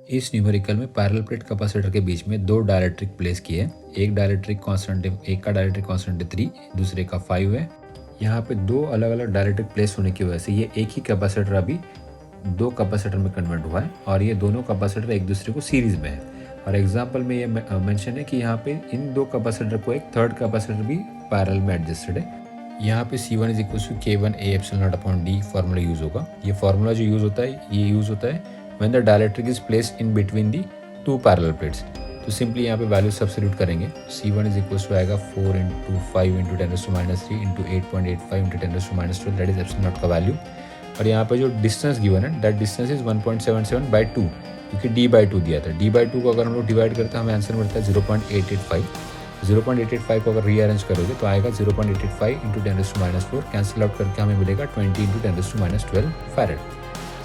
इस न्यूमेरिकल में parallel plate capacitor के बीच में दो डायलेक्ट्रिक प्लेस किए हैं। एक डायलेक्ट्रिक कांस्टेंट है, एक का डायलेक्ट्रिक कांस्टेंट है 3, दूसरे का 5 है। यहाँ पे दो अलग अलग डायलेक्ट्रिक प्लेस होने की वजह से ये एक ही कैपेसिटर अभी दो कैपेसिटर में कन्वर्ट हुआ है और ये दोनों कैपेसिटर एक दूसरे को सीरीज में है। और एग्जाम्पल में ये मेंशन है कि यहाँ पे इन दो कैपेसिटर को एक थर्ड कैपेसिटर भी पैरेलल में एडजस्टेड है। यहाँ पे C1 is equal to K1 A epsilon naught upon D formula use होगा। ये फार्मूला जो यूज होता है ये यूज होता है when the dielectric is placed in between the two parallel plates. तो सिंपली यहाँ पे वैल्यू सब्स्टिट्यूट करेंगे। C1 इज इक्वल टू आएगा 4 into 5 into 10⁻³ into 8.85 into 10⁻12 that is epsilon not का वैल्यू। और यहाँ पे जो डिस्टेंस गिवन है दैट डिस्टेंस इज 1.77/2 क्योंकि D/2 दिया था। D/2 को अगर हम लोग डिवाइड करते हैं हमें आंसर मिलता है 0.885। 0.885 को अगर रीअरेंज करोगे तो आएगा 0.885 इंटू 10⁻⁴ कैंसिल आउट करके हमें मिलेगा 20 इंटू 10⁻12 फैरेड।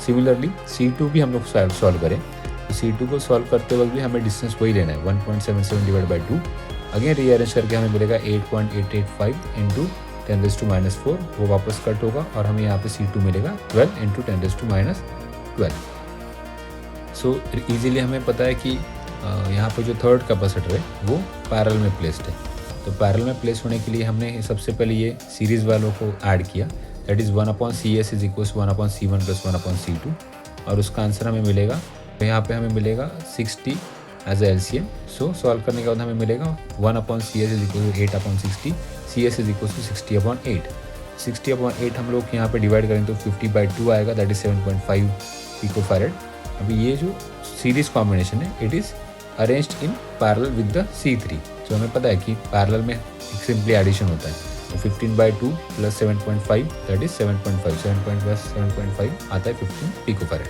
सिमिलरली C2 भी हम लोग सॉल्व करें तो C2 को सॉल्व करते वक्त भी हमें डिस्टेंस वही लेना है 1.77 डिवाइड बाई 2। अगेन रीअरेंज करके हमें मिलेगा 8.885 इंटू 10⁻⁴, वो वापस कट होगा और हमें यहाँ पे C2 मिलेगा 12 इंटू 10⁻12। सो इजीली हमें पता है कि यहाँ पे जो थर्ड कैपेसिटर है वो पैरेलल में प्लेस्ड है। तो पैरेलल में प्लेस होने के लिए हमने सबसे पहले ये सीरीज वालों को ऐड किया that is 1/CS is equal 1/C1 plus 1/C2 और उसका आंसर हमें मिलेगा। तो यहाँ पे हमें मिलेगा 60 as a LCM। So solve करने के बाद हमें मिलेगा 1/CS is equal 8/60, CS is equal to 60/8। 60/8 हम लोग यहाँ पे डिवाइड करें तो 50/2 आएगा दैट इज 7.5 पिको फैरेड। अभी ये जो सीरीज कॉम्बिनेशन है it is arranged in parallel with the C3। तो हमें पता है कि पैरेलल में एक सिंपली एडिशन होता है। तो 15/2 प्लस 7.5 दैट इज 7.5 आता है 15 पिको फैरेड।